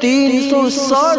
360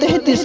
33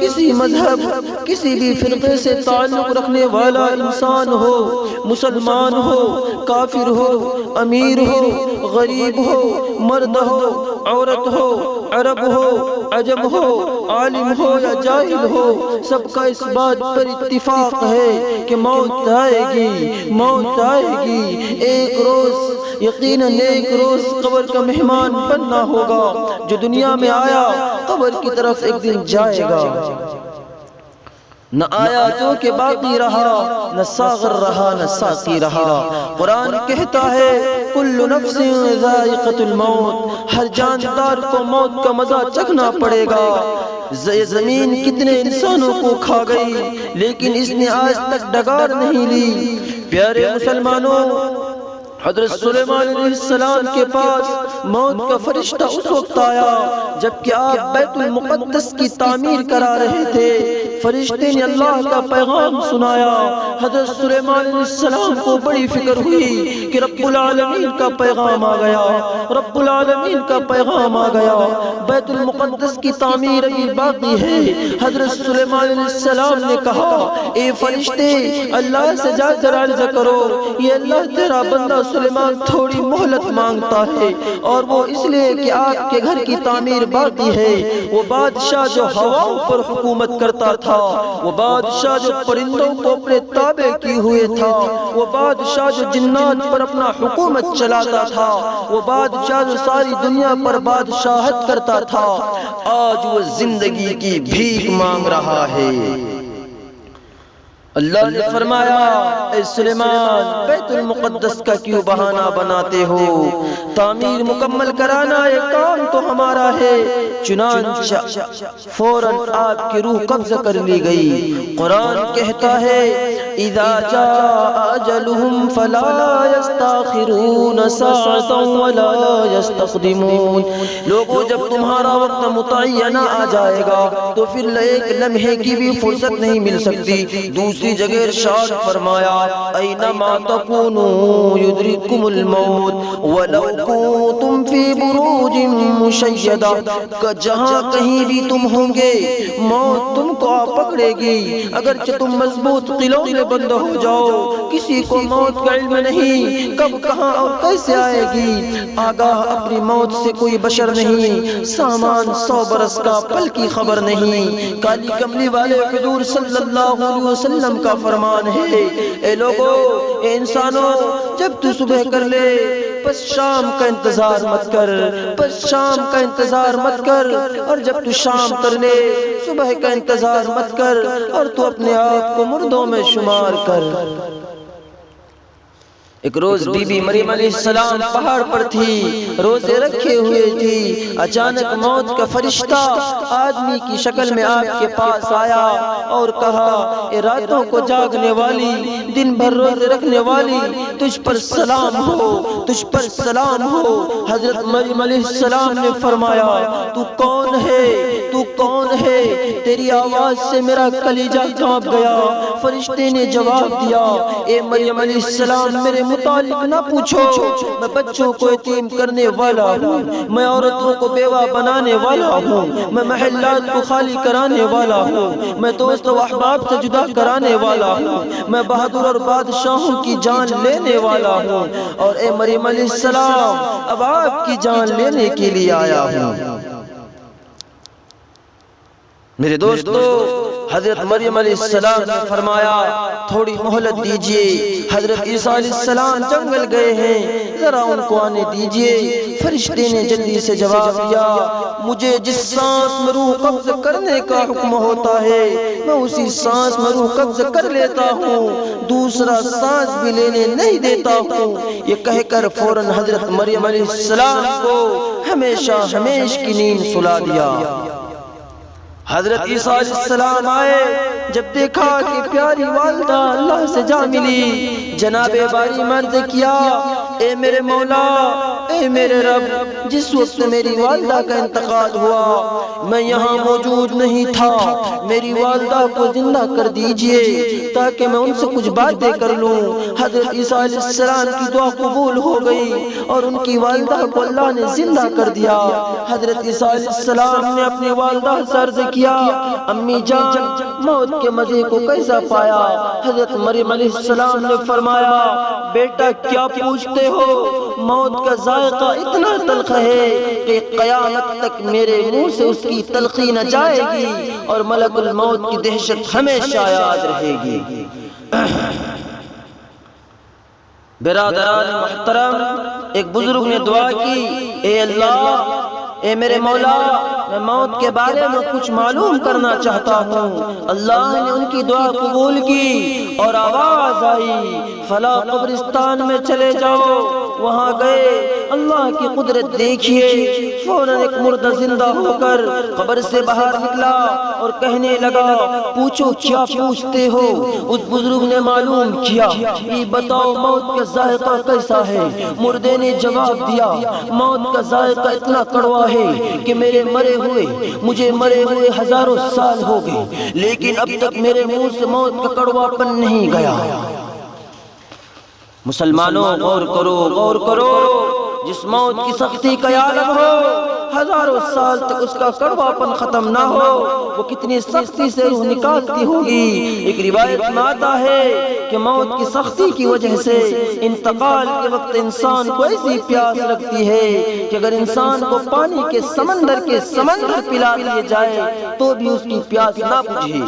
کسی مذہب کسی بھی فرقے سے تعلق رکھنے والا انسان ہو، مسلمان ہو، کافر ہو، امیر ہو، غریب ہو، مرد ہو، عورت ہو، عرب ہو، عجم ہو، عالم ہو یا جاہل ہو، سب کا اس بات پر اتفاق ہے کہ موت آئے گی، موت آئے گی۔ ایک روز یقیناً ایک روز قبر کا مہمان بننا ہوگا۔ جو دنیا میں آیا قبر کی طرف ایک دن جائے گا، نہ آیا جو کہ باقی رہا، نہ ساغر رہا نہ ساقی رہا۔ قرآن کہتا ہے کل نفس ذائقۃ الموت، ہر جاندار کو موت کا مزہ چکھنا پڑے گا۔ زمین کتنے انسانوں کو کھا گئی لیکن اس نے آج تک ڈگار نہیں لی۔ پیارے مسلمانوں، حضرت سلیمان علیہ السلام کے پاس موت کا فرشتہ اس وقت آیا جبکہ آپ بیت المقدس کی تعمیر کرا رہے تھے۔ فرشتے نے اللہ کا پیغام سنایا۔ حضرت سلیمان علیہ السلام کو بڑی فکر ہوئی کہ رب العالمین کا پیغام آ گیا، رب العالمین کا پیغام آ گیا، بیت المقدس کی تعمیر ابھی باقی ہے۔ حضرت سلیمان علیہ السلام نے کہا اے فرشتے اللہ سے جا کر عرض کرو، یہ اللہ تیرا بندہ سلیمان تھوڑی مہلت مانگتا ہے، اور وہ اس لیے کہ آپ کے گھر کی تعمیر باقی ہے۔ وہ بادشاہ جو ہواؤں پر حکومت کرتا تھا، وہ بادشاہ جو پرندوں کو اپنے تابع کیے ہوئے تھا، وہ بادشاہ جو جنات پر اپنا حکومت چلاتا تھا، وہ بادشاہ جو ساری دنیا پر بادشاہت کرتا تھا، آج وہ زندگی کی بھیک مانگ رہا ہے۔ اللہ نے فرمایا اے سلیمان بیت المقدس کا کیوں بہانہ بناتے ہو؟ تعمیر مکمل کرانا یہ کام تو ہمارا ہے۔ چنانچہ فوراً آپ کی روح قبضہ کر لی گئی۔ قرآن کہتا ہے اذا جاء اجلهم فلا يستاخرون ساعة ولا يستقدمون۔ لوگوں جب تمہارا وقت متعینہ آ جائے گا تو پھر ایک لمحے کی بھی فرصت نہیں مل سکتی۔ دوسری جگہ ارشاد فرمایا اینما تکونوا یدرککم الموت ولو کنتم فی بروج مشیدہ، جہاں کہیں بھی تم ہوں گے موت تم کو آ پکڑے گی، اگرچہ تم مضبوط قلعوں میں بند ہو جاؤ، کسی کو موت کا علم نہیں کب کہاں اور کیسے آئے گی۔ آگاہ اپنی موت سے کوئی بشر نہیں، سامان 100 برس کا پل کی خبر نہیں۔ کالی کملی والے حضور صلی اللہ علیہ وسلم کا فرمان ہے اے لوگو، اے انسانوں، جب تو صبح کر لے پس شام کا انتظار مت کر، پس شام کا انتظار مت کر، اور جب تو شام کر لے صبح کا انتظار مت کر، اور تو اپنے آپ کو مردوں میں شمار کر۔ ایک روز بی بی مریم علیہ السلام پہاڑ پر تھی، روزے رکھے ہوئے تھی۔ اچانک موت کا فرشتہ آدمی کی شکل میں آپ کے پاس آیا اور کہا اے راتوں کو جاگنے والی، دن بھر روزے رکھنے والی، تجھ پر سلام ہو، تجھ پر سلام ہو۔ حضرت مریم علیہ السلام نے فرمایا تو کون ہے، تو کون ہے؟ تیری آواز سے میرا کلیجہ کانپ گیا۔ فرشتے نے جواب دیا اے مریم علیہ السلام میرے متعلق نہ پوچھو، میں بچوں کو یتیم کرنے والا ہوں، میں عورتوں کو بیوہ بنانے والا ہوں، میں محلات کو خالی کرانے والا ہوں، میں دوست و احباب سے جدا کرانے والا ہوں، میں بہادر اور بادشاہوں کی جان لینے والا ہوں، اور اے مریم علیہ السلام اب آپ کی جان لینے کے لیے آیا ہوں۔ میرے دوستو، حضرت مریم علیہ السلام نے فرمایا تھوڑی مہلت دیجئے، حضرت عیسیٰ علیہ السلام جنگل گئے ہیں، ذرا ان کو آنے دیجئے۔ فرشتے نے جلدی سے جواب دیا مجھے جس سانس میں روح قبض کرنے کا حکم ہوتا ہے میں اسی سانس میں روح قبض کر لیتا ہوں، دوسرا سانس بھی لینے نہیں دیتا ہوں۔ یہ کہہ کر فوراً حضرت مریم علیہ السلام کو ہمیشہ ہمیش کی نیند سلا دیا۔ حضرت عیسیٰ علیہ السلام آئے، جب دیکھا کہ پیاری والدہ اللہ سے جا ملی، جناب باری مرد کیا اے میرے مولا اے میرے رب، جس وقت میری والدہ کا انتقال ہوا میں یہاں موجود نہیں تھا، میری والدہ کو زندہ کر دیجئے تاکہ میں ان سے کچھ باتیں کر لوں۔ حضرت عیسیٰ علیہ السلام کی دعا قبول ہو گئی اور ان کی والدہ کو اللہ نے زندہ کر دیا۔ حضرت عیسیٰ علیہ السلام نے اپنی والدہ سے عرض کیا، امی جان موت کے مزے کو کیسا پایا؟ حضرت مریم علیہ السلام نے فرمایا، بیٹا کیا پوچھتے ہو؟ موت کا ذائقہ اتنا تلخ ہے کہ قیامت تک میرے منہ سے اس کی تلخی نہ جائے گی اور ملک الموت کی دہشت ہمیشہ یاد رہے گی۔ برادران محترم، ایک بزرگ نے دعا کی، اے اللہ، اے میرے مولا، میں موت کے بارے میں کچھ معلوم کرنا چاہتا ہوں۔ اللہ نے ان کی دعا قبول کی اور آواز آئی، فلاں قبرستان میں چلے جاؤ۔ وہاں گئے، اللہ کی قدرت دیکھیے، فوراً ایک مردہ زندہ ہو کر قبر سے باہر نکلا اور کہنے لگا، پوچھو کیا پوچھتے ہو؟ اس بزرگ نے معلوم کیا، یہ بتاؤ موت کا ذائقہ کیسا ہے؟ مردے نے جواب دیا، موت کا ذائقہ اتنا کڑوا ہے کہ مجھے مرے ہوئے ہزاروں سال ہو گئے، لیکن اب تک میرے منہ سے موت کا کڑوا پن نہیں گیا۔ مسلمانوں غور کرو، جس موت کی سختی کا عالم ہو، ہزاروں سال تک اس کا کڑوا پن ختم نہ ہو، وہ کتنی سختی سے روح نکالتی ہوگی۔ ایک روایت میں آتا ہے کہ موت کی سختی کی وجہ سے انتقال کے وقت انسان کو ایسی پیاس لگتی ہے کہ اگر انسان کو پانی کے سمندر پلا دیے جائے تو بھی اس کی پیاس نہ بجھے۔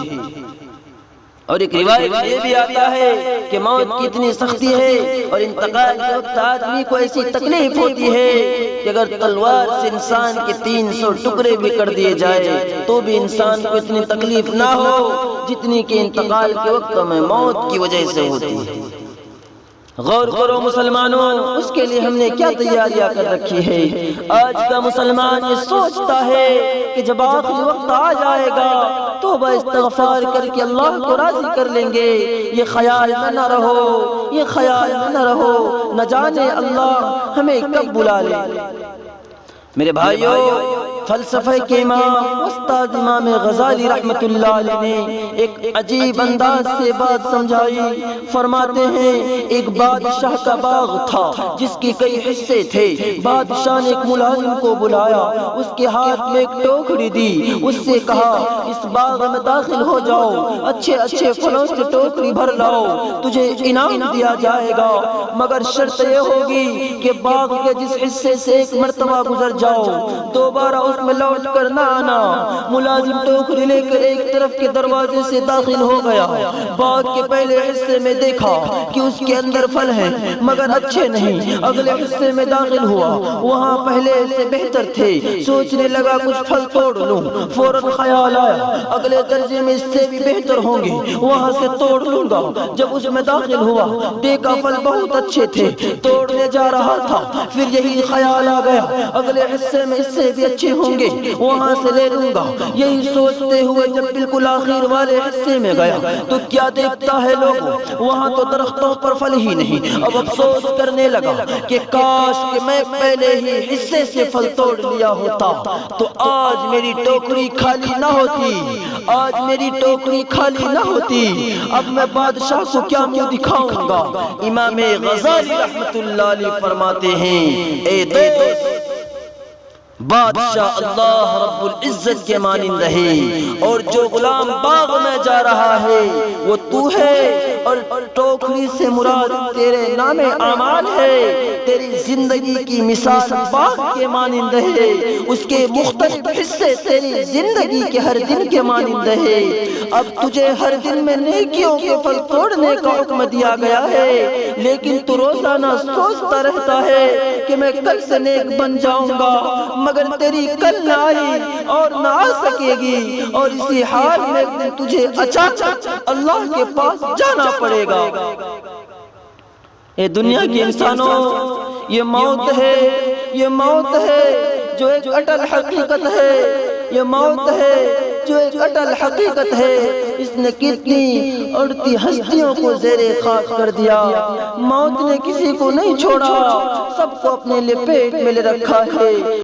اور ایک روایت میں یہ بھی آتا ہے کہ موت کی اتنی سختی ہے اور انتقال کے وقت آدمی کو ایسی تکلیف ہوتی ہے کہ اگر تلوار سے انسان کے 300 ٹکڑے بھی کر دیے جائے تو بھی انسان کو اتنی تکلیف نہ ہو جتنی کہ انتقال کے وقت میں موت کی وجہ سے ہوتی ہے۔ غور کرو مسلمانوں، اس کے لیے ہم نے کیا تیاریاں کر رکھی ہے۔ آج کا مسلمان یہ سوچتا ہے کہ جب آخری وقت آ جائے گا توبہ استغفار کر کے اللہ کو راضی کر لیں گے۔ یہ خیال میں نہ رہو، نہ جانے اللہ ہمیں کب بلا لے۔ میرے بھائیوں، فلسفہ کے امام استاد امام غزالی رحمت اللہ علیہ نے ایک عجیب انداز سے بات سمجھائی۔ فرماتے ہیں، ایک بادشاہ کا باغ تھا جس کے کئی حصے تھے۔ بادشاہ نے ایک ملازم کو بلایا، اس کے ہاتھ میں ایک ٹوکری دی، اس سے کہا، اس باغ میں داخل ہو جاؤ، اچھے پھلوں سے ٹوکری بھر لاؤ، تجھے انعام دیا جائے گا، مگر شرط یہ ہوگی کہ باغ کے جس حصے سے ایک مرتبہ گزر جاؤ دوبارہ اس میں لوٹ کر نہ آنا۔ ملازم ٹوکری لے کر ایک طرف کے دروازے سے داخل ہو گیا، باغ کے پہلے حصے میں دیکھا کہ اس کے اندر پھل ہیں مگر اچھے نہیں۔ اگلے حصے میں داخل ہوا، وہاں پہلے سے بہتر تھے۔ سوچنے لگا کچھ پھل توڑ لوں، فوراً خیال آیا اگلے درجے میں اس سے بھی بہتر ہوں گے، وہاں سے توڑ لوں گا۔ جب اس میں داخل ہوا دیکھا پھل بہت اچھے تھے، توڑنے جا رہا تھا، پھر یہی خیال آ گیا اگلے حصے میں اس سے بھی اچھے ہوں گے، وہاں سے لے لوں گا۔ یہی سوچتے ہوئے جب بالکل آخر والے حصے میں گیا تو کیا دیکھتا ہے لوگ، وہاں تو درختوں پر پھل ہی نہیں۔ اب افسوس کرنے لگا کہ کاش کہ میں پہلے ہی حصے سے پھل توڑ لیا ہوتا تو آج میری ٹوکری خالی نہ ہوتی، اب میں بادشاہ کو کیا منہ دکھاؤں گا۔ امام غزالی رحمت اللہ علیہ فرماتے ہیں، اے دوست، بادشاہ اللہ رب العزت کے مانند ہے، اور جو غلام باغ میں جا رہا ہے وہ تو ہے، اور ٹوکری سے مراد تیرے نام اعمال ہے۔ تیری زندگی کی مثال باغ کے مانند ہے، اس کے مختلف حصے تیری زندگی کے ہر دن کے مانند ہے۔ اب تجھے ہر دن میں نیکیوں کے پھل توڑنے کا حکم دیا گیا ہے، لیکن تو روزانہ سوچتا رہتا ہے کہ میں کل سے نیک بن جاؤں گا، مگر تیری کل نہ آئی اور نہ آ سکے گی، اور اسی حال میں تجھے اچانک اللہ کے پاس جانا پڑے گا۔ اے دنیا کے انسانوں، یہ موت ہے جو ایک اٹل حقیقت ہے، یہ موت ہے جو ایک اٹل حقیقت ہے۔ اس نے کتنی اڑتی ہستیوں کو زیر خاک کر دیا۔ موت نے کسی کو نہیں چھوڑا، سب کو اپنے لپیٹ میں لے رکھا ہے۔